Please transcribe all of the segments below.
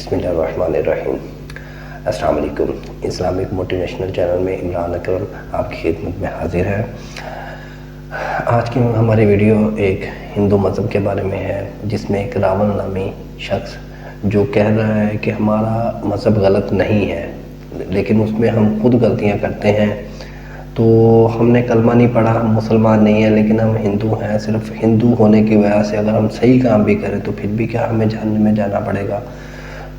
बिस्मिल्लाहिर्रहमानिर्रहीम। अस्सलाम वालेकुम। इस्लामिक मोटिवेशनल चैनल में इमरान अकरम आपकी खिदमत में हाजिर है। आज की हमारी वीडियो एक हिंदू मज़हब के बारे में है, जिसमें एक रावण नामी शख्स जो कह रहा है कि हमारा मज़हब गलत नहीं है, लेकिन उसमें हम खुद गलतियां करते हैं। तो हमने कलमा नहीं पढ़ा, हम मुसलमान नहीं हैं, लेकिन हम हिंदू हैं। सिर्फ हिंदू होने की वजह से अगर हम सही काम भी करें तो फिर भी क्या हमें जहन्नम में जाना पड़ेगा।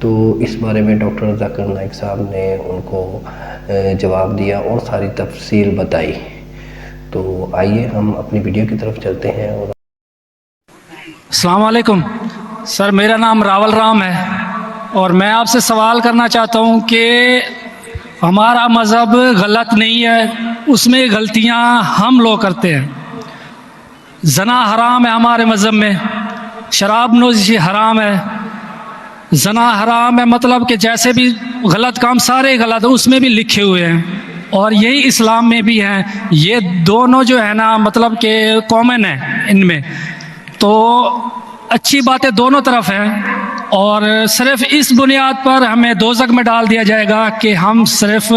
तो इस बारे में डॉक्टर जाकिर नाइक साहब ने उनको जवाब दिया और सारी तफसील बताई। तो आइए हम अपनी वीडियो की तरफ चलते हैं। और अस्सलाम वालेकुम सर, मेरा नाम रावल राम है और मैं आपसे सवाल करना चाहता हूं कि हमारा मज़हब गलत नहीं है, उसमें गलतियां हम लोग करते हैं। जना हराम है हमारे मज़हब में, शराब नोशी हराम है, जना हराम है, मतलब कि जैसे भी गलत काम सारे गलत हैं उसमें भी लिखे हुए हैं, और यही इस्लाम में भी हैं। ये दोनों जो है ना, मतलब कि कॉमन है इनमें। तो अच्छी बातें दोनों तरफ हैं, और सिर्फ इस बुनियाद पर हमें दोज़ख में डाल दिया जाएगा कि हम सिर्फ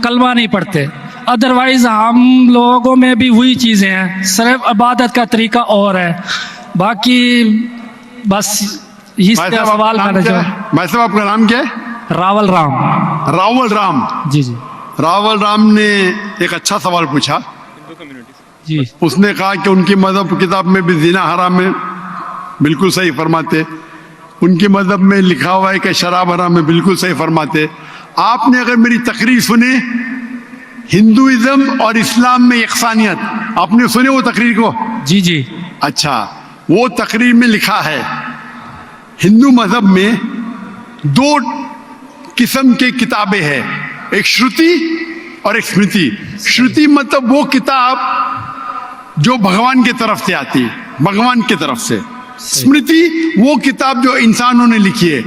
कलमा नहीं पढ़ते। अदरवाइज़ हम लोगों में भी वही चीज़ें हैं, सिर्फ इबादत का तरीका और है। बाकी बस इस सवाल भाई साहब, आपका नाम क्या है? रावल राम। रावल राम जी जी रावल राम ने एक अच्छा सवाल पूछा। जी। उसने कहा कि उनकी मजहब किताब में भी जिना हराम है, बिल्कुल सही फरमाते। उनके मजहब में लिखा हुआ है कि शराब हराम है, बिल्कुल सही फरमाते। आपने अगर मेरी तकरीर सुने हिंदुइज्म और इस्लाम में यकसानियत, आपने सुने वो तकरीर को? जी जी। अच्छा, वो तकरीर में लिखा है हिंदू मजहब में दो किस्म के किताबें हैं, एक श्रुति और एक स्मृति। श्रुति मतलब वो किताब जो भगवान की तरफ से आती है, भगवान की तरफ से। स्मृति वो किताब जो इंसानों ने लिखी है।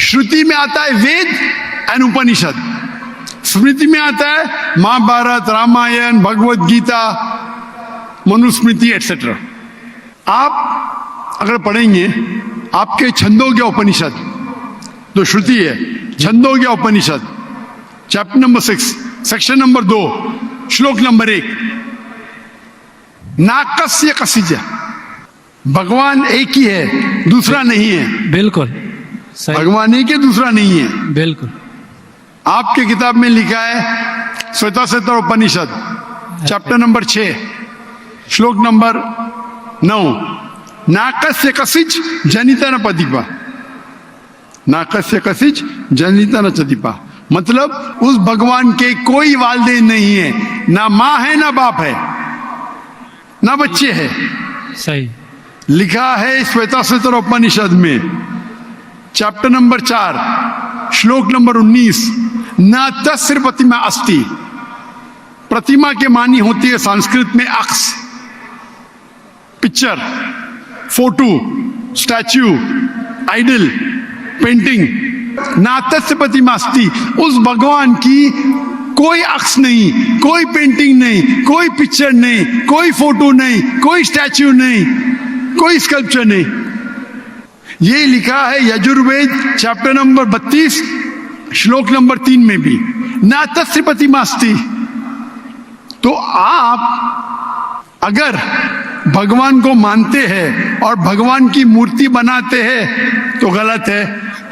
श्रुति में आता है वेद एंड उपनिषद, स्मृति में आता है महाभारत, रामायण, भगवत गीता, मनुस्मृति एटसेट्रा। आप अगर पढ़ेंगे आपके छंदोग्य उपनिषद जो श्रुति है, छंदोग्य उपनिषद चैप्टर नंबर 6 सेक्शन नंबर 2 श्लोक नंबर 1, नाकस्य कसिज, भगवान एक ही है, दूसरा नहीं है। बिल्कुल सही। भगवान एक है, दूसरा नहीं है। बिल्कुल। आपके किताब में लिखा है श्वेताश्वेतर उपनिषद चैप्टर नंबर 6 श्लोक नंबर 9, नाकस्य कसिच जनिता न पतिपा, नाकस्य कसिच जनिता न चतिपा। मतलब उस भगवान के कोई वालिदैन नहीं है, ना माँ है ना बाप है ना बच्चे है। सही लिखा है श्वेताश्वेतर उपनिषद में चैप्टर नंबर 4 श्लोक नंबर 19, न तस्य प्रतिमा अस्ति। प्रतिमा के मानी होती है संस्कृत में अक्स, picture, photo, statue, idol, painting. ना तस्य प्रतिमा अस्ति, उस भगवान की कोई अक्स नहीं, कोई पेंटिंग नहीं, कोई पिक्चर नहीं, कोई फोटो नहीं, कोई स्टैच्यू नहीं, कोई स्कल्पचर नहीं। ये लिखा है यजुर्वेद चैप्टर नंबर 32 श्लोक नंबर 3 में भी, ना तस्य प्रतिमा अस्ति। तो आप अगर भगवान को मानते हैं और भगवान की मूर्ति बनाते हैं तो गलत है।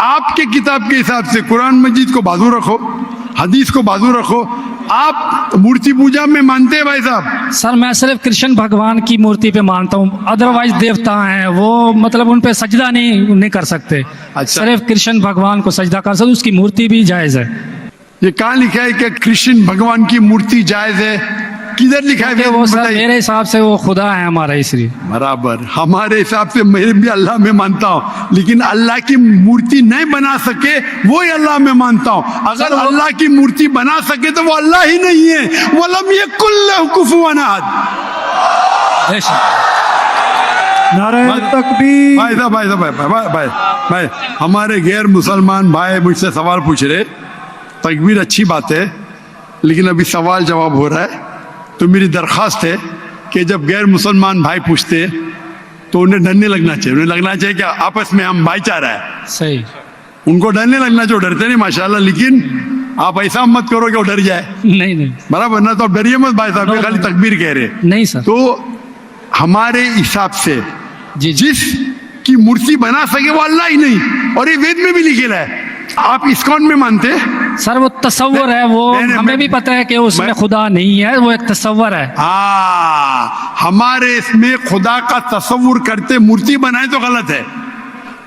आपके किताब के हिसाब से कुरान मजीद को बाजू रखो, हदीस को बाजू रखो। आप मूर्ति पूजा में मानते हैं भाई साहब? सर, मैं सिर्फ कृष्ण भगवान की मूर्ति पे मानता हूँ, अदरवाइज देवता हैं वो, मतलब उन पे सजदा नहीं कर सकते। अच्छा। सिर्फ कृष्ण भगवान को सजदा कर सकते, उसकी मूर्ति भी जायज है। ये कहाँ लिखा है कि कृष्ण भगवान की मूर्ति जायज है? किधर लिखा है? वो सर मेरे हिसाब से वो खुदा है हमारा, इसलिए। बराबर, हमारे हिसाब से मैं भी अल्लाह में मानता हूँ, लेकिन अल्लाह की मूर्ति नहीं बना सके वो ही अल्लाह में मानता हूँ। अगर अल्लाह की मूर्ति बना सके तो वो अल्लाह ही नहीं है। वलम यकुल लहु कुफुवन अहद। नारे तकबीर। भाई, हमारे गैर मुसलमान भाई मुझसे सवाल पूछ रहे। तकबीर अच्छी बात है, लेकिन अभी सवाल जवाब हो रहा है। तो मेरी दरख्वास्त है कि जब गैर मुसलमान भाई पूछते तो उन्हें डरने लगना चाहिए। उन्हें लगना चाहिए कि आपस में हम भाईचारा है। सही। उनको डरने लगना जो डरते नहीं माशाल्लाह, लेकिन आप ऐसा मत करो कि वो डर जाए, नहीं नहीं बराबर ना? तो आप डरिए मत भाई साहब, ये खाली तकबीर कह रहे। नहीं सर। तो हमारे हिसाब से जी जी जिस की मूर्ति बना सके वो अल्लाह ही नहीं, और ये वेद में भी लिखेला है। आप इस्कॉन में मानते हैं? सर वो तस्वर है, वो नहीं, हमें भी पता है कि उसमें खुदा नहीं है, वो एक तस्वर है। हाँ, हमारे इसमें खुदा का तस्वुर करते मूर्ति बनाए तो गलत है।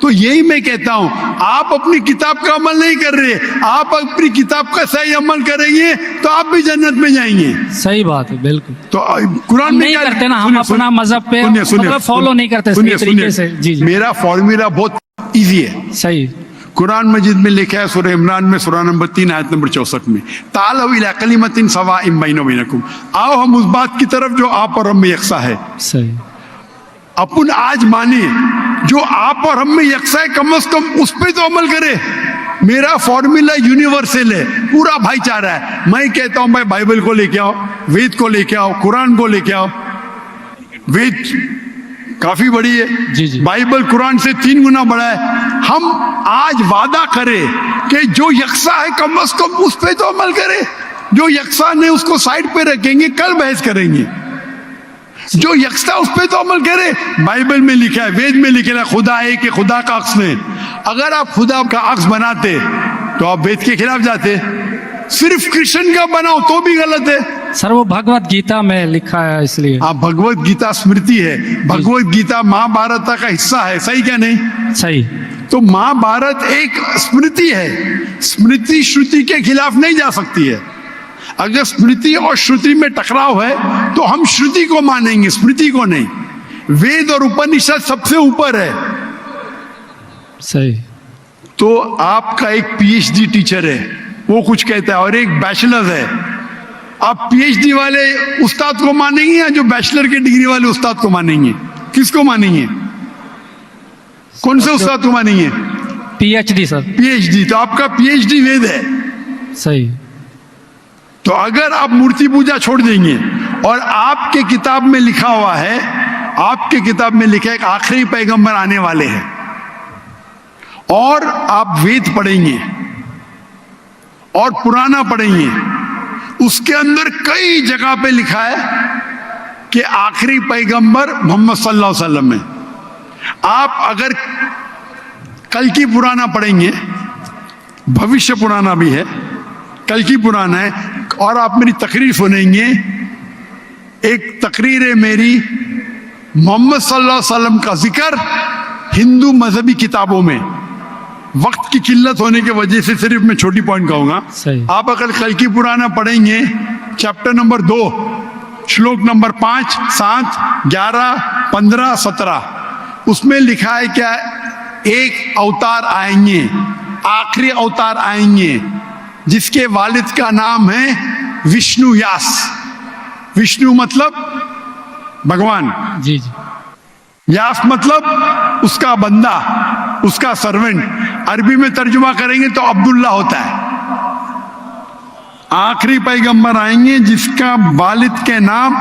तो यही मैं कहता हूं, आप अपनी किताब का अमल नहीं कर रहे, आप अपनी किताब का सही अमल करेंगे तो आप भी जन्नत में जाएंगे। सही बात है, बिल्कुल। तो कुरान हम में नहीं क्या करते ना, हम सुनिए, अपना मजहब पे सुनिए, सुनिए, मतलब फॉलो नहीं करते सही तरीके से। जी जी मेरा फॉर्मूला बहुत इजी है। सही। कुरान मजीद में लिखा है सूरह इमरान में सूरह नंबर 3 आयत नंबर 64 में, तालऊ इला कलिमतिन सवाइम बैना बैनकुम, आओ हम उस बात की तरफ जो आप और हम में यकसा है। सही। अपन आज माने जो आप और हम में यकसा है, कम से कम उस पे तो अमल करे। मेरा फॉर्मूला यूनिवर्सल है, पूरा भाईचारा है। मैं कहता हूं भाई बाइबल को लेके आओ, वेद को लेके आओ, कुरान को लेके आओ। वेद काफी बड़ी है, जी जी। बाइबल कुरान से 3 गुना बड़ा है। हम आज वादा करें कि जो यकसा है कम से कम उस पे तो अमल करे। जो यकसा नहीं उसको साइड पे रखेंगे, कल बहस करेंगे। जो यकसा उस पे तो अमल करे। बाइबल में लिखा है, वेद में लिखा है खुदा है कि खुदा का अक्स नहीं। अगर आप खुदा का अक्स बनाते तो आप वेद के खिलाफ जाते। सिर्फ कृष्ण का बनाओ तो भी गलत है। सर वो भगवत गीता में लिखा है, इसलिए। आप भगवत गीता स्मृति है, भगवत गीता महाभारत का हिस्सा है, सही क्या नहीं? सही। तो महाभारत एक स्मृति है, स्मृति श्रुति के खिलाफ नहीं जा सकती है। अगर स्मृति और श्रुति में टकराव है तो हम श्रुति को मानेंगे, स्मृति को नहीं। वेद और उपनिषद सबसे ऊपर है। सही। तो आपका एक पीएचडी टीचर है, वो कुछ कहता है, और एक बैचलर है। आप पीएचडी वाले उस्ताद को मानेंगे या जो बैचलर के डिग्री वाले उस्ताद को मानेंगे? किसको मानेंगे? कौन से उस्ताद को मानेंगे? PhD sir. पीएचडी। तो आपका पीएचडी वेद है। सही। तो अगर आप मूर्ति पूजा छोड़ देंगे और आपके किताब में लिखा हुआ है, आपके किताब में लिखा है कि आखिरी पैगंबर आने वाले हैं, और आप वेद पढ़ेंगे और पुराना पढ़ेंगे, उसके अंदर कई जगह पे लिखा है कि आखिरी पैगंबर मोहम्मद सल्लल्लाहु अलैहि वसल्लम है। आप अगर कल की पुराना पढ़ेंगे, भविष्य पुराना भी है, कल की पुराना है, और आप मेरी तकरीर सुनेंगे। एक तकरीर है मेरी, मोहम्मद सल्लल्लाहु अलैहि वसल्लम का जिक्र हिंदू मजहबी किताबों में। वक्त की किल्लत होने की वजह से सिर्फ मैं छोटी पॉइंट कहूंगा। सही। आप अगर कल की पुराना पढ़ेंगे, चैप्टर नंबर 2, श्लोक नंबर 5, 7, 11, 15, 17, उसमें लिखा है क्या? एक अवतार आएंगे, आखिरी अवतार आएंगे, जिसके वालिद का नाम है विष्णु यास। विष्णु मतलब भगवान, जी जी। यास मतलब उसका बंदा, उसका सर्वेंट। अरबी में तर्जुमा करेंगे तो अब्दुल्ला होता है। आखिरी पैगंबर आएंगे जिसका वालिद के नाम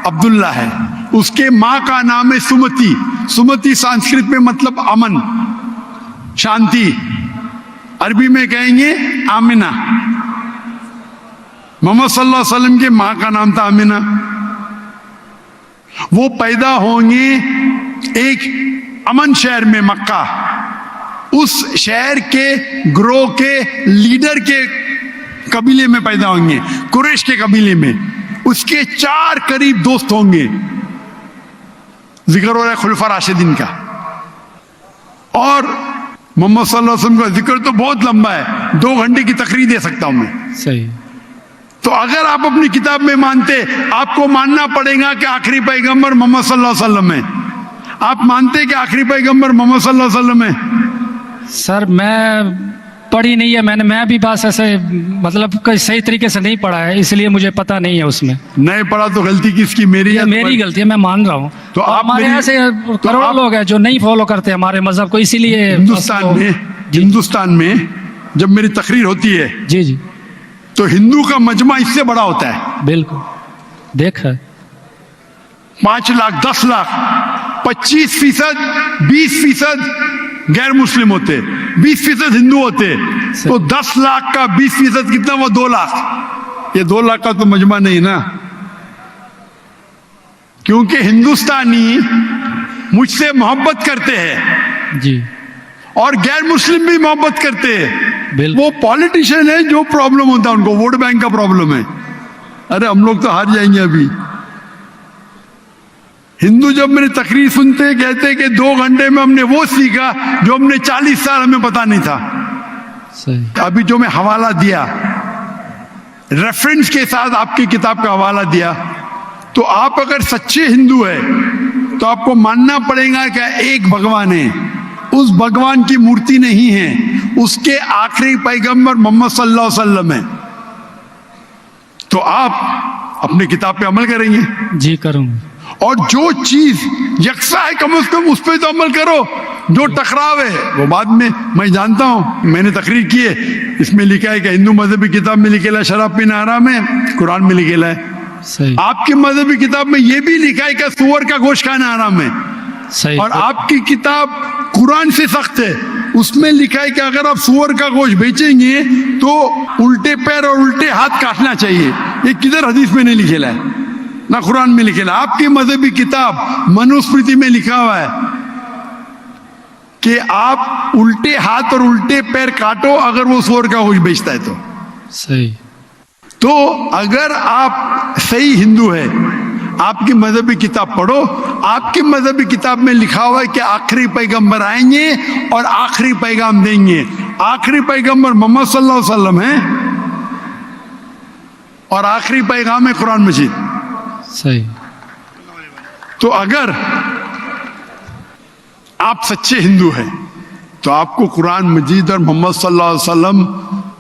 अब्दुल्ला है, उसके माँ का नाम है सुमति। सुमति संस्कृत में मतलब अमन, शांति। अरबी में कहेंगे आमिना। मोहम्मद सल्लल्लाहु अलैहि वसल्लम के माँ का नाम था आमिना। वो पैदा होंगे एक अमन शहर में, मक्का। उस शहर के ग्रोह के लीडर के कबीले में पैदा होंगे, कुरैश के कबीले में। उसके 4 करीब दोस्त होंगे। जिक्र हो रहा है खुलफा राशिदीन का। और मोहम्मद सल्लल्लाहु अलैहि वसल्लम का जिक्र तो बहुत लंबा है, 2 घंटे की तकरीर दे सकता हूं मैं। सही। तो अगर आप अपनी किताब में मानते, आपको मानना पड़ेगा कि आखिरी पैगंबर मोहम्मद सल्लल्लाहु अलैहि वसल्लम है। आप मानते कि आखिरी पैगंबर मोहम्मद सल्लल्लाहु अलैहि वसल्लम है? सर मैं पढ़ी नहीं है, मैं भी बस ऐसे मतलब कोई सही तरीके से नहीं पढ़ा है, इसलिए मुझे पता नहीं है उसमें। नहीं पढ़ा तो गलती किसकी? मेरी है? मेरी गलती है, मैं मान रहा हूँ। तो और आप हमारे यहाँ से करोड़ों लोग हैं जो नहीं फॉलो करते हमारे मजहब को, इसीलिए हिंदुस्तान में जब मेरी तकरीर होती है, जी जी, तो हिंदू का मजमा इससे बड़ा होता है। बिल्कुल देखा है। 5 लाख, 10 लाख, 25%, 20%, गैर मुस्लिम होते, 20% हिंदू होते, तो 10 लाख का 20% कितना हुआ? 2 लाख। ये 2 लाख का तो मजमा नहीं ना, क्योंकि हिंदुस्तानी मुझसे मोहब्बत करते हैं जी और गैर मुस्लिम भी मोहब्बत करते हैं। बिल्कुल। वो पॉलिटिशियन है, जो प्रॉब्लम होता है उनको वोट बैंक का प्रॉब्लम है। अरे हम लोग तो हार जाएंगे अभी। हिंदू जब मेरी तकरीर सुनते कहते कि 2 घंटे में हमने वो सीखा जो हमने 40 साल हमें पता नहीं था। सही। अभी जो मैं हवाला दिया, रेफरेंस के साथ आपकी किताब का हवाला दिया, तो आप अगर सच्चे हिंदू है तो आपको मानना पड़ेगा कि एक भगवान है, उस भगवान की मूर्ति नहीं है, उसके आखिरी पैगंबर मोहम्मद सल्लल्लाहु अलैहि वसल्लम है। तो आप अपनी किताब पे अमल करेंगे जी करूँगा। और जो चीज यकसा है कम से कम उस पर तो अमल करो। जो टकराव है वो बाद में, मैं जानता हूं, मैंने तकरीर की है, इसमें लिखा है कि हिंदू मजहबी किताब में लिखेला शराब पीना हराम है, कुरान में लिखेला है। सही। आपकी मजहबी किताब में यह भी लिखा है कि सुअर का गोश्त खाना हराम है। सही। और आपकी किताब कुरान से सख्त है, उसमें लिखा है कि अगर आप सुअर का गोश्त बेचेंगे तो उल्टे पैर और उल्टे हाथ काटना चाहिए। ये किधर हदीस में नहीं लिखेला है, ना कुरान में लिखेला। आपकी मजहबी किताब मनुस्मृति में लिखा हुआ है कि आप उल्टे हाथ और उल्टे पैर काटो अगर वो सुअर का गोश्त बेचता है तो। सही। तो अगर आप सही हिंदू है, आपकी मजहबी किताब पढ़ो। आपकी मजहबी किताब में लिखा हुआ है कि आखिरी पैगंबर आएंगे और आखिरी पैगाम देंगे। आखिरी पैगंबर मोहम्मद सल्लल्लाहु अलैहि वसल्लम है और आखिरी पैगाम है कुरान मजीद। सही। तो अगर आप सच्चे हिंदू हैं तो आपको कुरान मजीद और मोहम्मद सल्लल्लाहु अलैहि वसल्लम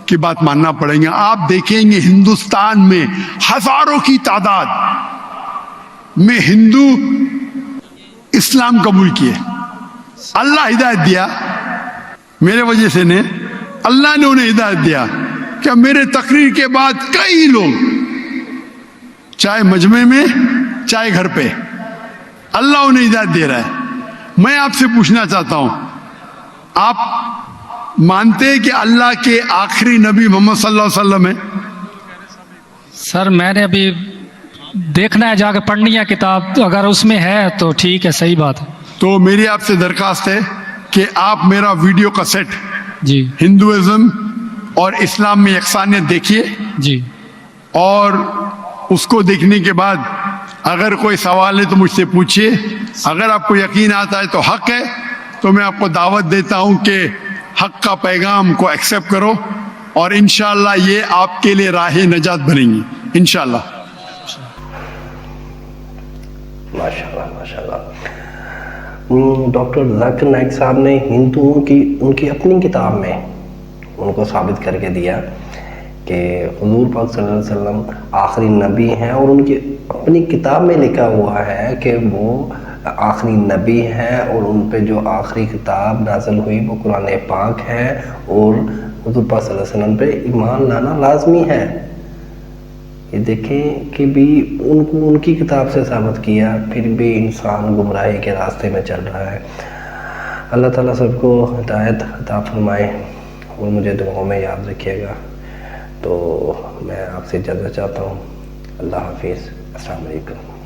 की बात मानना पड़ेगा। आप देखेंगे हिंदुस्तान में हजारों की तादाद में हिंदू इस्लाम कबूल किए। अल्लाह हिदायत दिया, मेरे वजह से ने अल्लाह ने उन्हें हिदायत दिया। क्या मेरे तकरीर के बाद कई लोग, चाहे मजमे में चाहे घर पे, अल्लाह उन्हें हिदायत दे रहा है। मैं आपसे पूछना चाहता हूं, आप मानते हैं कि अल्लाह के आखिरी नबी मोहम्मद सल्लल्लाहु अलैहि वसल्लम है? सर मैंने अभी देखना है, जाकर पढ़नी है किताब, तो अगर उसमें है तो ठीक है, सही बात है। तो मेरी आपसे दरखास्त है कि आप मेरा वीडियो कैसेट जी हिंदुइज्म और इस्लाम में यकसानियत देखिए, जी। और उसको देखने के बाद अगर कोई सवाल है तो मुझसे पूछिए। अगर आपको यकीन आता है तो हक है, तो मैं आपको दावत देता हूं कि हक का पैगाम को एक्सेप्ट करो और इंशाअल्लाह ये आपके लिए राह नजात बनेंगी इंशाअल्लाह। माशाल्लाह माशाल्लाह। डॉक्टर जाकिर नाइक साहब ने हिंदुओं की उनकी अपनी किताब में उनको साबित करके दिया कि हुजूर पाक सल्लल्लाहु अलैहि वसल्लम आखिरी नबी हैं, और उनकी अपनी किताब में लिखा हुआ है कि वो आखिरी नबी हैं और उन पे जो आखिरी किताब नाज़िल हुई वो कुरान पाक है, और हुजूर पाक सल्लल्लाहु अलैहि वसल्लम पे ईमान लाना लाजमी है। ये देखें कि भी उनको उनकी किताब से साबित किया, फिर भी इंसान गुमराही के रास्ते में चल रहा है। अल्लाह ताला सबको हिदायत अता फरमाए और मुझे दुआओं में याद रखिएगा। तो मैं आपसे इजाज़त चाहता हूँ। अल्लाह हाफिज़। अस्सलाम वालेकुम।